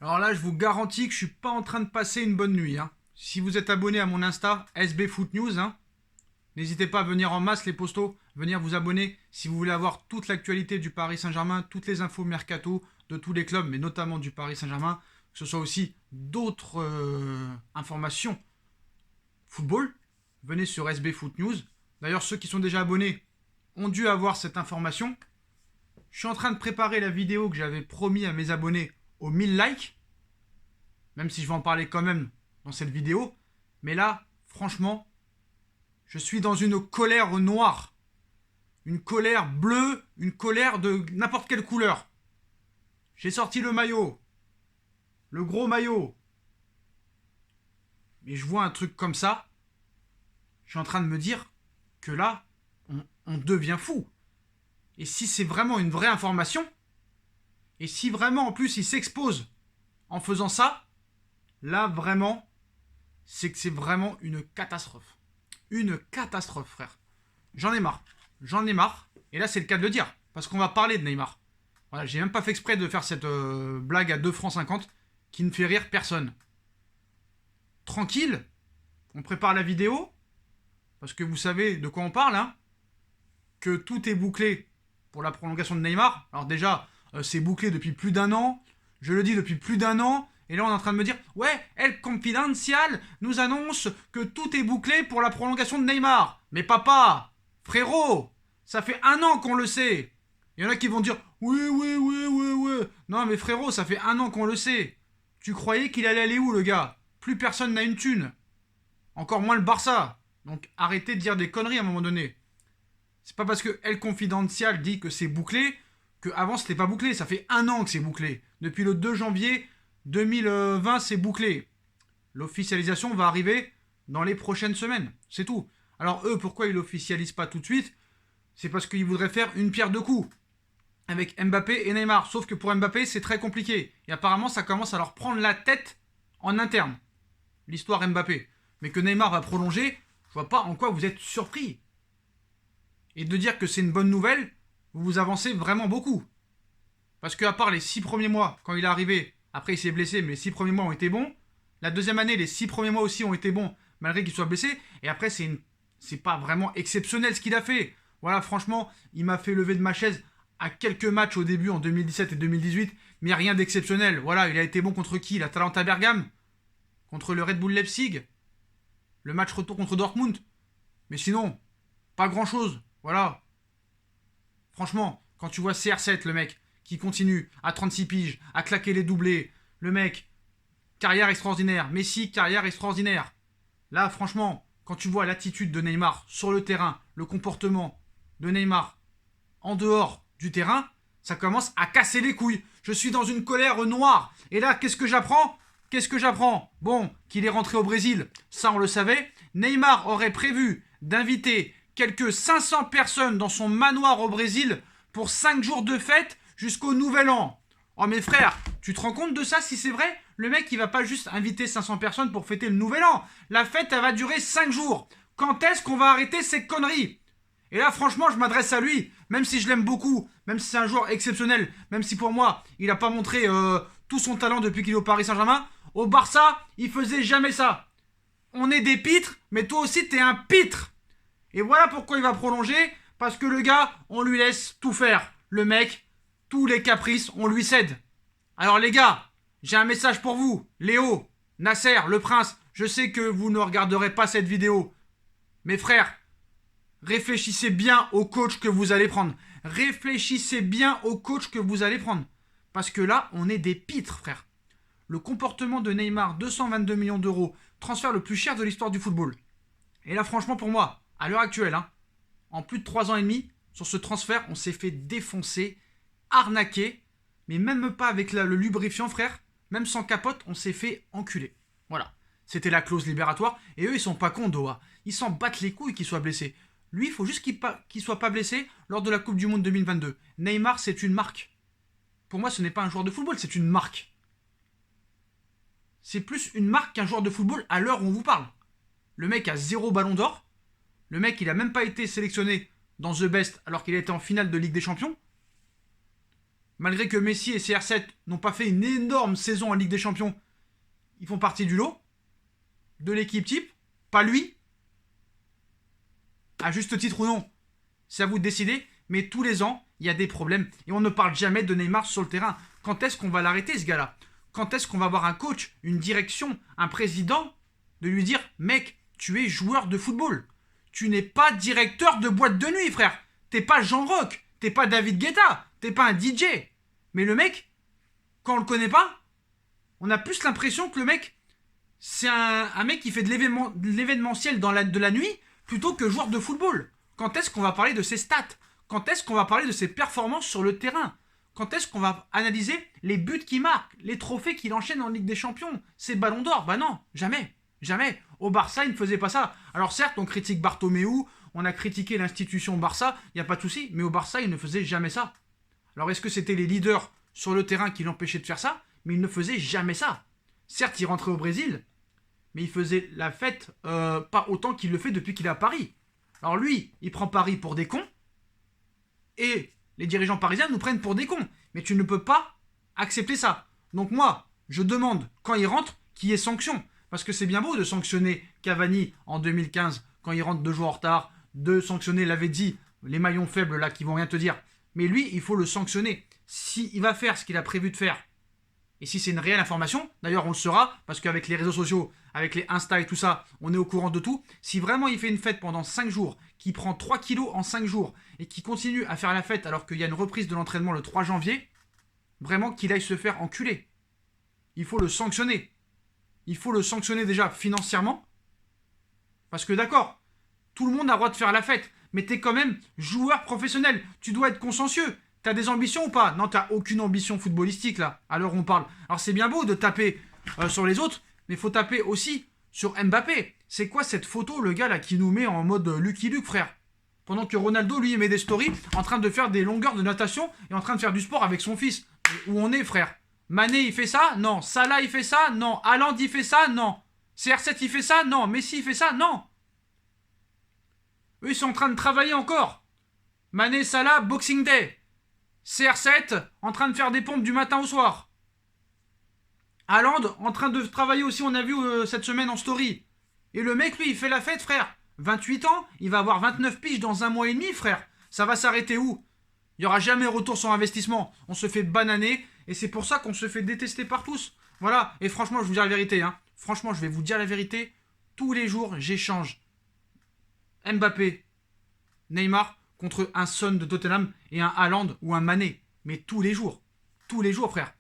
Alors là, je vous garantis que je suis pas en train de passer une bonne nuit, hein. Si vous êtes abonné à mon Insta, SB Foot News, hein, n'hésitez pas à venir en masse les postos, venir vous abonner si vous voulez avoir toute l'actualité du Paris Saint-Germain, toutes les infos mercato de tous les clubs, mais notamment du Paris Saint-Germain, que ce soit aussi d'autres informations football. Venez sur SB Foot News. D'ailleurs, ceux qui sont déjà abonnés ont dû avoir cette information. Je suis en train de préparer la vidéo que j'avais promis à mes abonnés aux 1000 likes, même si je vais en parler quand même dans cette vidéo. Mais là, franchement, je suis dans une colère noire, une colère bleue, une colère de n'importe quelle couleur. J'ai sorti le maillot, le gros maillot. Mais je vois un truc comme ça, je suis en train de me dire que là, on devient fou. Et si c'est vraiment une vraie information, et si vraiment en plus il s'expose en faisant ça, là vraiment, c'est que c'est vraiment une catastrophe. Une catastrophe, frère. J'en ai marre. J'en ai marre. Et là, c'est le cas de le dire. Parce qu'on va parler de Neymar. Voilà, j'ai même pas fait exprès de faire cette blague à 2,50 francs qui ne fait rire personne. Tranquille. On prépare la vidéo. Parce que vous savez de quoi on parle, hein. Que tout est bouclé pour la prolongation de Neymar. Alors déjà, c'est bouclé depuis plus d'un an. Je le dis depuis plus d'un an. Et là, on est en train de me dire, ouais, El Confidencial nous annonce que tout est bouclé pour la prolongation de Neymar. Mais papa, frérot, ça fait un an qu'on le sait. Il y en a qui vont dire, oui, oui, oui, oui, oui. Non, mais frérot, ça fait un an qu'on le sait. Tu croyais qu'il allait aller où, le gars? Plus personne n'a une thune. Encore moins le Barça. Donc arrêtez de dire des conneries à un moment donné. C'est pas parce que El Confidencial dit que c'est bouclé que avant c'était pas bouclé. Ça fait un an que c'est bouclé. Depuis le 2 janvier 2020, c'est bouclé. L'officialisation va arriver dans les prochaines semaines. C'est tout. Alors eux, pourquoi ils l'officialisent pas tout de suite? C'est parce qu'ils voudraient faire une pierre deux coups avec Mbappé et Neymar. Sauf que pour Mbappé, c'est très compliqué. Et apparemment, ça commence à leur prendre la tête en interne. L'histoire Mbappé. Mais que Neymar va prolonger, je vois pas en quoi vous êtes surpris. Et de dire que c'est une bonne nouvelle, vous vous avancez vraiment beaucoup. Parce qu'à part les 6 premiers mois, quand il est arrivé, après il s'est blessé, mais les 6 premiers mois ont été bons. La deuxième année, les 6 premiers mois aussi ont été bons, malgré qu'il soit blessé. Et après, c'est pas vraiment exceptionnel ce qu'il a fait. Voilà, franchement, il m'a fait lever de ma chaise à quelques matchs au début, en 2017 et 2018, mais rien d'exceptionnel. Voilà, il a été bon contre qui? L'Atalanta Bergame, contre le Red Bull Leipzig, le match retour contre Dortmund. Mais sinon, pas grand-chose. Voilà. Franchement, quand tu vois CR7, le mec, qui continue à 36 piges, à claquer les doublés, le mec, carrière extraordinaire. Messi, carrière extraordinaire. Là, franchement, quand tu vois l'attitude de Neymar sur le terrain, le comportement de Neymar en dehors du terrain, ça commence à casser les couilles. Je suis dans une colère noire. Et là, qu'est-ce que j'apprends? Bon, qu'il est rentré au Brésil, ça on le savait. Neymar aurait prévu d'inviter quelques 500 personnes dans son manoir au Brésil pour 5 jours de fête jusqu'au Nouvel An. Oh mes frères, tu te rends compte de ça si c'est vrai? Le mec il va pas juste inviter 500 personnes pour fêter le Nouvel An. La fête elle va durer 5 jours. Quand est-ce qu'on va arrêter ces conneries? Et là franchement je m'adresse à lui, même si je l'aime beaucoup, même si c'est un joueur exceptionnel, même si pour moi il a pas montré tout son talent depuis qu'il est au Paris Saint-Germain. Au Barça, il faisait jamais ça. On est des pitres, mais toi aussi t'es un pitre. Et voilà pourquoi il va prolonger, parce que le gars, on lui laisse tout faire. Le mec, tous les caprices, on lui cède. Alors les gars, j'ai un message pour vous. Léo, Nasser, le prince, je sais que vous ne regarderez pas cette vidéo. Mes frères, réfléchissez bien au coach que vous allez prendre. Réfléchissez bien au coach que vous allez prendre. Parce que là, on est des pitres, frère. Le comportement de Neymar, 222 millions d'euros, transfert le plus cher de l'histoire du football. Et là, franchement, pour moi, à l'heure actuelle, hein, en plus de 3 ans et demi, sur ce transfert, on s'est fait défoncer, arnaquer, mais même pas avec le lubrifiant, frère, même sans capote, on s'est fait enculer. Voilà. C'était la clause libératoire, et eux, ils sont pas cons, Doha. Ils s'en battent les couilles qu'il soit blessé. Lui, il faut juste qu'il soit pas blessé lors de la Coupe du Monde 2022. Neymar, c'est une marque. Pour moi, ce n'est pas un joueur de football, c'est une marque. C'est plus une marque qu'un joueur de football à l'heure où on vous parle. Le mec a 0 ballon d'or. Le mec, il a même pas été sélectionné dans The Best alors qu'il était en finale de Ligue des Champions. malgré que Messi et CR7 n'ont pas fait une énorme saison en Ligue des Champions, ils font partie du lot, de l'équipe type, pas lui. À juste titre ou non, c'est à vous de décider, mais tous les ans, il y a des problèmes et on ne parle jamais de Neymar sur le terrain. Quand est-ce qu'on va l'arrêter, ce gars-là? Quand est-ce qu'on va avoir un coach, une direction, un président, de lui dire, mec, tu es joueur de football. Tu n'es pas directeur de boîte de nuit, frère. T'es pas Jean Rock, t'es pas David Guetta, t'es pas un DJ. Mais le mec, quand on le connaît pas, on a plus l'impression que le mec, c'est un mec qui fait de l'événementiel de la nuit plutôt que joueur de football. Quand est-ce qu'on va parler de ses stats? Quand est-ce qu'on va parler de ses performances sur le terrain? Quand est-ce qu'on va analyser les buts qu'il marque, les trophées qu'il enchaîne en Ligue des Champions, ses ballons d'or? Bah non, jamais, jamais. Au Barça, il ne faisait pas ça. Alors certes, on critique Bartomeu, on a critiqué l'institution Barça, il n'y a pas de souci, mais au Barça, il ne faisait jamais ça. Alors est-ce que c'était les leaders sur le terrain qui l'empêchaient de faire ça? Mais il ne faisait jamais ça. Certes, il rentrait au Brésil, mais il faisait la fête pas autant qu'il le fait depuis qu'il est à Paris. Alors lui, il prend Paris pour des cons, et les dirigeants parisiens nous prennent pour des cons. Mais tu ne peux pas accepter ça. Donc moi, je demande, quand il rentre, qu'il y ait sanction. Parce que c'est bien beau de sanctionner Cavani en 2015, quand il rentre 2 jours en retard, de sanctionner Lavezzi, les maillons faibles là qui vont rien te dire. Mais lui, il faut le sanctionner. S'il va faire ce qu'il a prévu de faire, et si c'est une réelle information, d'ailleurs on le saura, parce qu'avec les réseaux sociaux, avec les Insta et tout ça, on est au courant de tout. Si vraiment il fait une fête pendant 5 jours, qu'il prend 3 kilos en 5 jours, et qu'il continue à faire la fête alors qu'il y a une reprise de l'entraînement le 3 janvier, vraiment qu'il aille se faire enculer. Il faut le sanctionner. Il faut le sanctionner déjà financièrement, parce que d'accord, tout le monde a le droit de faire la fête, mais t'es quand même joueur professionnel, tu dois être consciencieux. T'as des ambitions ou pas? Non, t'as aucune ambition footballistique là, à l'heure où on parle. Alors c'est bien beau de taper sur les autres, mais faut taper aussi sur Mbappé. C'est quoi cette photo, le gars là, qui nous met en mode Lucky Luke, frère? Pendant que Ronaldo, lui, met des stories en train de faire des longueurs de natation et en train de faire du sport avec son fils. Où on est, frère? Mané, il fait ça? Non. Salah, il fait ça? Non. Haaland, il fait ça? Non. CR7, il fait ça? Non. Messi, il fait ça? Non. Eux, ils sont en train de travailler encore. Mané, Salah, Boxing Day. CR7, en train de faire des pompes du matin au soir. Haaland, en train de travailler aussi, on a vu cette semaine en story. Et le mec, lui, il fait la fête, frère. 28 ans, il va avoir 29 piges dans 1 mois et demi, frère. Ça va s'arrêter où? Il n'y aura jamais retour sur investissement. On se fait bananer, et c'est pour ça qu'on se fait détester par tous. Voilà, et franchement, je vous dis la vérité. Hein. Franchement, je vais vous dire la vérité. Tous les jours, j'échange Mbappé, Neymar, contre un Son de Tottenham et un Haaland ou un Mané. Mais tous les jours. Tous les jours, frère.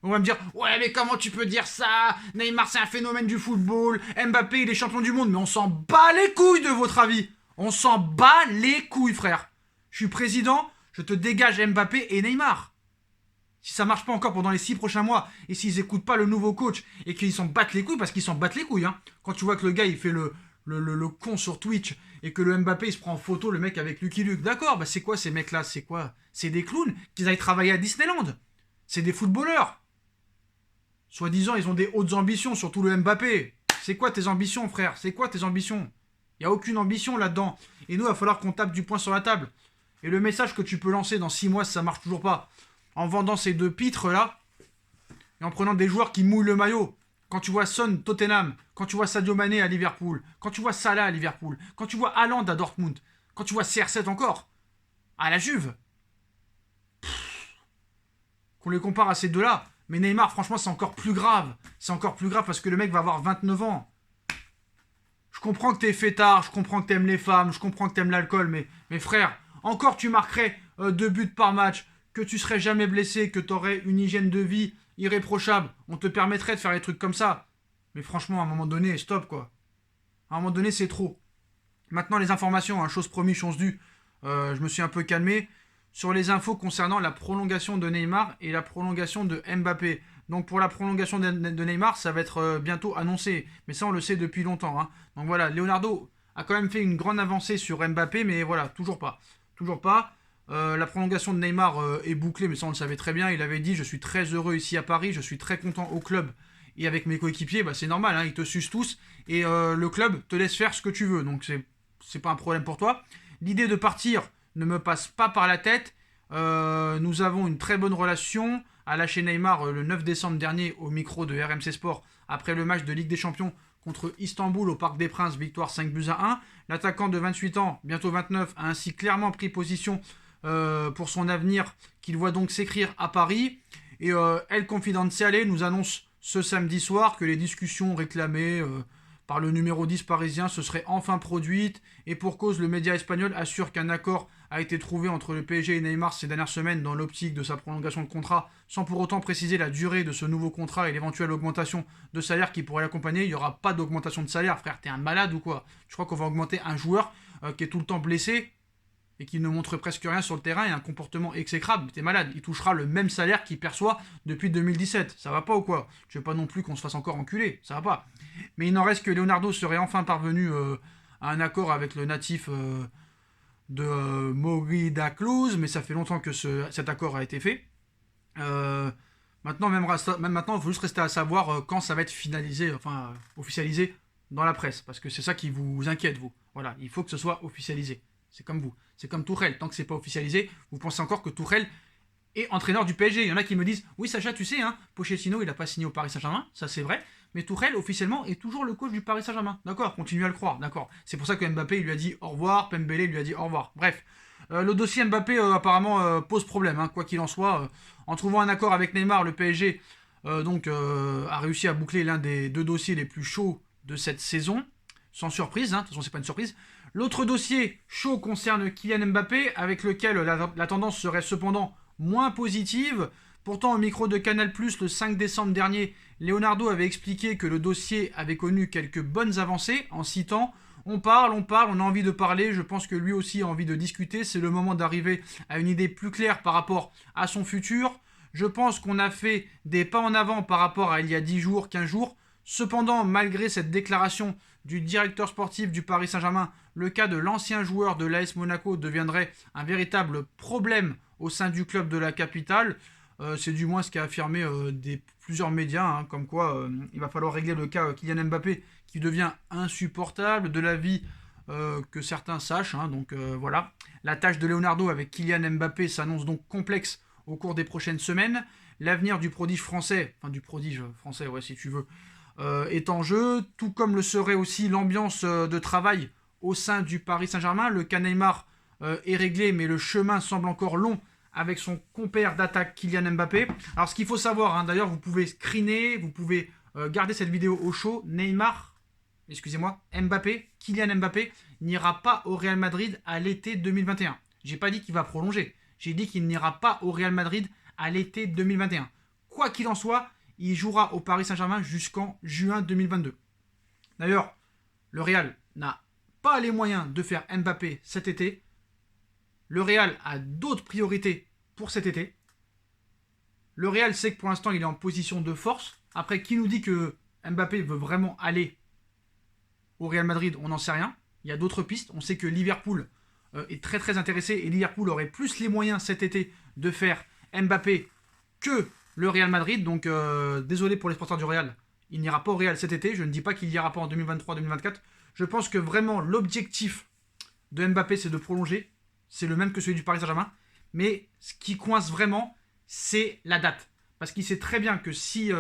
On va me dire, ouais, mais comment tu peux dire ça? Neymar, c'est un phénomène du football. Mbappé, il est champion du monde. Mais on s'en bat les couilles de votre avis. On s'en bat les couilles, frère. Je suis président, je te dégage Mbappé et Neymar. Si ça marche pas encore pendant les 6 prochains mois, et s'ils écoutent pas le nouveau coach, et qu'ils s'en battent les couilles, parce qu'ils s'en battent les couilles, hein. Quand tu vois que le gars, il fait le con sur Twitch, et que le Mbappé, il se prend en photo, le mec avec Lucky Luke. D'accord, bah c'est quoi ces mecs-là? C'est quoi? C'est des clowns qu'ils aillent travailler à Disneyland. C'est des footballeurs. Soi-disant, ils ont des hautes ambitions, surtout le Mbappé. C'est quoi tes ambitions, frère? C'est quoi tes ambitions? Il n'y a aucune ambition là-dedans. Et nous, il va falloir qu'on tape du poing sur la table. Et le message que tu peux lancer dans 6 mois si ça marche toujours pas, en vendant ces 2 pitres là, et en prenant des joueurs qui mouillent le maillot. Quand tu vois Son, Tottenham, quand tu vois Sadio Mané à Liverpool, quand tu vois Salah à Liverpool, quand tu vois Haaland à Dortmund, quand tu vois CR7 encore, à la Juve. Qu'on les compare à ces deux-là. Mais Neymar, franchement, c'est encore plus grave. C'est encore plus grave parce que le mec va avoir 29 ans. Je comprends que t'es fêtard, je comprends que t'aimes les femmes, je comprends que t'aimes l'alcool, mais frère, encore tu marquerais 2 buts par match, que tu serais jamais blessé, que t'aurais une hygiène de vie irréprochable, on te permettrait de faire des trucs comme ça. Mais franchement, à un moment donné, stop quoi. À un moment donné, c'est trop. Maintenant, les informations, hein, chose promise, chose due. Je me suis un peu calmé sur les infos concernant la prolongation de Neymar et la prolongation de Mbappé. Donc pour la prolongation de Neymar, ça va être bientôt annoncé. Mais ça, on le sait depuis longtemps. Hein. Donc voilà, Leonardo a quand même fait une grande avancée sur Mbappé, mais voilà, toujours pas. Toujours pas. La prolongation de Neymar est bouclée, mais ça, on le savait très bien. Il avait dit, je suis très heureux ici à Paris, je suis très content au club. Et avec mes coéquipiers, bah, c'est normal, hein, ils te sucent tous. Et le club te laisse faire ce que tu veux. Donc c'est pas un problème pour toi. L'idée de partir ne me passe pas par la tête. Nous avons une très bonne relation. A lâché Neymar le 9 décembre dernier au micro de RMC Sport après le match de Ligue des Champions contre Istanbul au Parc des Princes, victoire 5-1. L'attaquant de 28 ans, bientôt 29, a ainsi clairement pris position pour son avenir qu'il voit donc s'écrire à Paris. Et El Confidenciale nous annonce ce samedi soir que les discussions réclamées par le numéro 10 parisien se seraient enfin produites. Et pour cause, le média espagnol assure qu'un accord a été trouvé entre le PSG et Neymar ces dernières semaines dans l'optique de sa prolongation de contrat, sans pour autant préciser la durée de ce nouveau contrat et l'éventuelle augmentation de salaire qui pourrait l'accompagner. Il n'y aura pas d'augmentation de salaire, frère, t'es un malade ou quoi? Je crois qu'on va augmenter un joueur qui est tout le temps blessé et qui ne montre presque rien sur le terrain et un comportement exécrable. T'es malade, il touchera le même salaire qu'il perçoit depuis 2017. Ça va pas ou quoi? Je veux pas non plus qu'on se fasse encore enculer, ça va pas. Mais il n'en reste que Leonardo serait enfin parvenu à un accord avec le natif de Morida Cluj, mais ça fait longtemps que cet accord a été fait. Maintenant, même maintenant, il faut juste rester à savoir quand ça va être finalisé, enfin officialisé dans la presse, parce que c'est ça qui vous inquiète, vous. Voilà, il faut que ce soit officialisé. C'est comme vous. C'est comme Tourelle. Tant que c'est pas officialisé, vous pensez encore que Tourelle est entraîneur du PSG. Il y en a qui me disent, oui Sacha, tu sais, hein, Pochettino, il n'a pas signé au Paris Saint-Germain, ça c'est vrai, mais Tourelle, officiellement, est toujours le coach du Paris Saint-Germain. D'accord, continuez à le croire, d'accord. C'est pour ça que Mbappé, il lui a dit au revoir, Pembele lui a dit au revoir. Bref, le dossier Mbappé, apparemment, pose problème, hein, quoi qu'il en soit. En trouvant un accord avec Neymar, le PSG a réussi à boucler l'un des deux dossiers les plus chauds de cette saison. Sans surprise, hein, de toute façon, c'est pas une surprise. L'autre dossier chaud concerne Kylian Mbappé, avec lequel la tendance serait cependant moins positive. Pourtant, au micro de Canal+, le 5 décembre dernier, Leonardo avait expliqué que le dossier avait connu quelques bonnes avancées, en citant « On parle, on a envie de parler, je pense que lui aussi a envie de discuter, c'est le moment d'arriver à une idée plus claire par rapport à son futur. Je pense qu'on a fait des pas en avant par rapport à il y a 10 jours, 15 jours. Cependant, malgré cette déclaration du directeur sportif du Paris Saint-Germain, le cas de l'ancien joueur de l'AS Monaco deviendrait un véritable problème au sein du club de la capitale. C'est du moins ce qu'a affirmé plusieurs médias, hein, comme quoi il va falloir régler le cas Kylian Mbappé qui devient insupportable de l'avis que certains sachent. Hein, donc voilà, la tâche de Leonardo avec Kylian Mbappé s'annonce donc complexe au cours des prochaines semaines. L'avenir du prodige français, ouais si tu veux, est en jeu, tout comme le serait aussi l'ambiance de travail au sein du Paris Saint-Germain. Le cas Neymar est réglé, mais le chemin semble encore long avec son compère d'attaque Kylian Mbappé. Alors ce qu'il faut savoir, hein, d'ailleurs vous pouvez screener, vous pouvez garder cette vidéo au chaud, Kylian Mbappé n'ira pas au Real Madrid à l'été 2021. J'ai pas dit qu'il va prolonger, j'ai dit qu'il n'ira pas au Real Madrid à l'été 2021. Quoi qu'il en soit, il jouera au Paris Saint-Germain jusqu'en juin 2022. D'ailleurs, le Real n'a pas les moyens de faire Mbappé cet été. Le Real a d'autres priorités pour cet été. Le Real sait que pour l'instant, il est en position de force. Après, qui nous dit que Mbappé veut vraiment aller au Real Madrid? On n'en sait rien. Il y a d'autres pistes. On sait que Liverpool est très très intéressé et Liverpool aurait plus les moyens cet été de faire Mbappé que le Real Madrid. Donc, désolé pour les supporters du Real. Il n'ira pas au Real cet été. Je ne dis pas qu'il n'y ira pas en 2023-2024. Je pense que vraiment l'objectif de Mbappé, c'est de prolonger. C'est le même que celui du Paris Saint-Germain. Mais ce qui coince vraiment, c'est la date. Parce qu'il sait très bien que si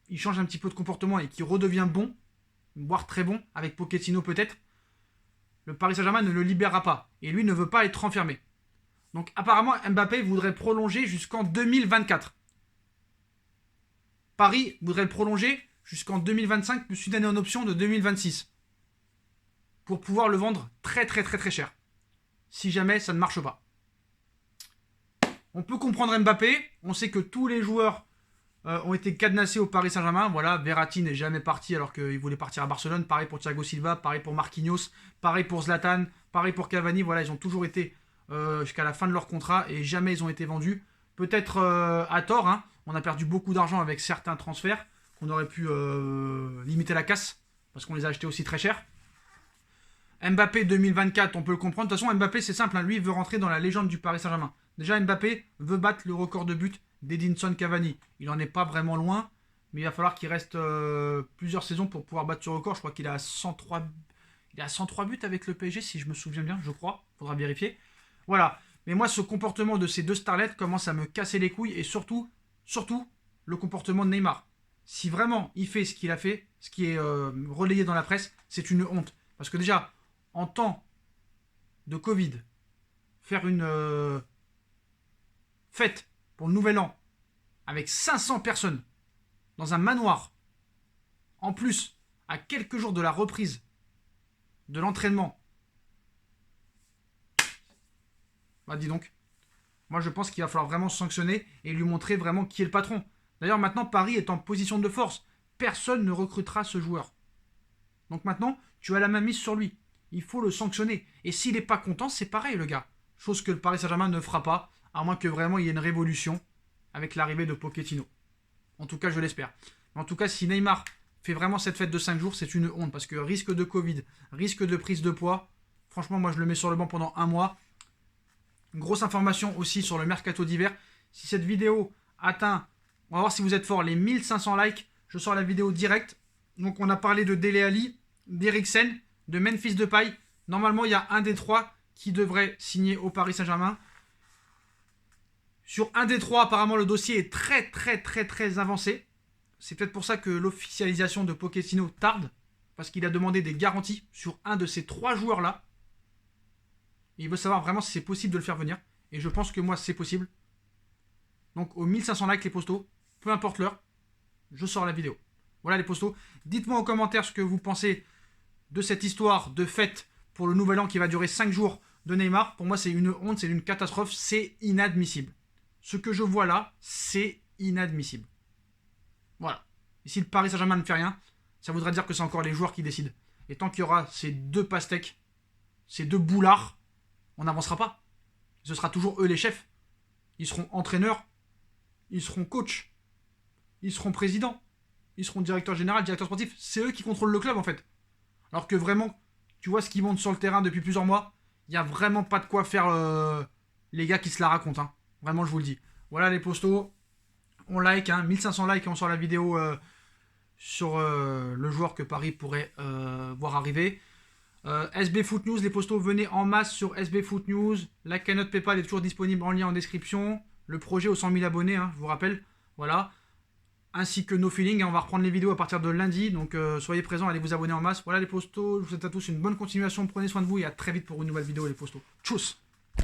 il change un petit peu de comportement et qu'il redevient bon, voire très bon, avec Pochettino peut-être, le Paris Saint-Germain ne le libérera pas. Et lui ne veut pas être enfermé. Donc apparemment, Mbappé voudrait prolonger jusqu'en 2024. Paris voudrait le prolonger jusqu'en 2025, plus une année en option de 2026. Pour pouvoir le vendre très très très très cher. Si jamais ça ne marche pas. On peut comprendre Mbappé. On sait que tous les joueurs ont été cadenassés au Paris Saint-Germain. Voilà, Verratti n'est jamais parti alors qu'il voulait partir à Barcelone. Pareil pour Thiago Silva, pareil pour Marquinhos, pareil pour Zlatan, pareil pour Cavani. Voilà, ils ont toujours été jusqu'à la fin de leur contrat et jamais ils ont été vendus. Peut-être à tort, hein. On a perdu beaucoup d'argent avec certains transferts qu'on aurait pu limiter la casse parce qu'on les a achetés aussi très cher. Mbappé 2024, on peut le comprendre. De toute façon, Mbappé, c'est simple. Hein. Lui, il veut rentrer dans la légende du Paris Saint-Germain. Déjà, Mbappé veut battre le record de buts d'Edinson Cavani. Il n'en est pas vraiment loin, mais il va falloir qu'il reste plusieurs saisons pour pouvoir battre ce record. Je crois qu'il est à 103 buts avec le PSG, si je me souviens bien, je crois. Faudra vérifier. Voilà. Mais moi, ce comportement de ces deux starlets commence à me casser les couilles. Et surtout, le comportement de Neymar. Si vraiment il fait ce qu'il a fait, ce qui est relayé dans la presse, c'est une honte. Parce que déjà, en temps de Covid, faire une fête pour le Nouvel An avec 500 personnes dans un manoir, en plus, à quelques jours de la reprise de l'entraînement, bah dis donc, moi je pense qu'il va falloir vraiment sanctionner et lui montrer vraiment qui est le patron. D'ailleurs maintenant Paris est en position de force, personne ne recrutera ce joueur. Donc maintenant tu as la main mise sur lui, il faut le sanctionner. Et s'il n'est pas content, c'est pareil le gars. Chose que le Paris Saint-Germain ne fera pas, à moins que vraiment il y ait une révolution avec l'arrivée de Pochettino. En tout cas je l'espère. Mais en tout cas si Neymar fait vraiment cette fête de 5 jours, c'est une honte. Parce que risque de Covid, risque de prise de poids, franchement moi je le mets sur le banc pendant un mois. Une grosse information aussi sur le mercato d'hiver. Si cette vidéo atteint, on va voir si vous êtes fort, les 1500 likes, je sors la vidéo directe. Donc on a parlé de Dele Alli, d'Eriksen, de Memphis Depay. Normalement il y a un des trois qui devrait signer au Paris Saint-Germain. Sur un des trois, apparemment le dossier est très avancé. C'est peut-être pour ça que l'officialisation de Pochettino tarde. Parce qu'il a demandé des garanties sur un de ces trois joueurs-là. Il veut savoir vraiment si c'est possible de le faire venir. Et je pense que moi, c'est possible. Donc, aux 1500 likes, les postos, peu importe l'heure, je sors la vidéo. Voilà les postos. Dites-moi en commentaire ce que vous pensez de cette histoire de fête pour le Nouvel An qui va durer 5 jours de Neymar. Pour moi, c'est une honte, c'est une catastrophe, c'est inadmissible. Ce que je vois là, c'est inadmissible. Voilà. Et si le Paris Saint-Germain ne fait rien, ça voudrait dire que c'est encore les joueurs qui décident. Et tant qu'il y aura ces deux pastèques, ces deux boulards, on n'avancera pas. Ce sera toujours eux les chefs. Ils seront entraîneurs, ils seront coachs, ils seront présidents, ils seront directeurs généraux, directeurs sportifs. C'est eux qui contrôlent le club en fait. Alors que vraiment, tu vois ce qu'ils montent sur le terrain depuis plusieurs mois, il n'y a vraiment pas de quoi faire les gars qui se la racontent. Hein. Vraiment, je vous le dis. Voilà les postos. On like, 1500 likes et on sort la vidéo sur le joueur que Paris pourrait voir arriver. SB Foot News, les postos, venez en masse sur SB Foot News. La cagnotte PayPal est toujours disponible en lien en description. Le projet aux 100 000 abonnés, je vous rappelle. Voilà. Ainsi que No Feeling. On va reprendre les vidéos à partir de lundi. Donc soyez présents, allez vous abonner en masse. Voilà les postos. Je vous souhaite à tous une bonne continuation. Prenez soin de vous et à très vite pour une nouvelle vidéo les postos. Tchuss!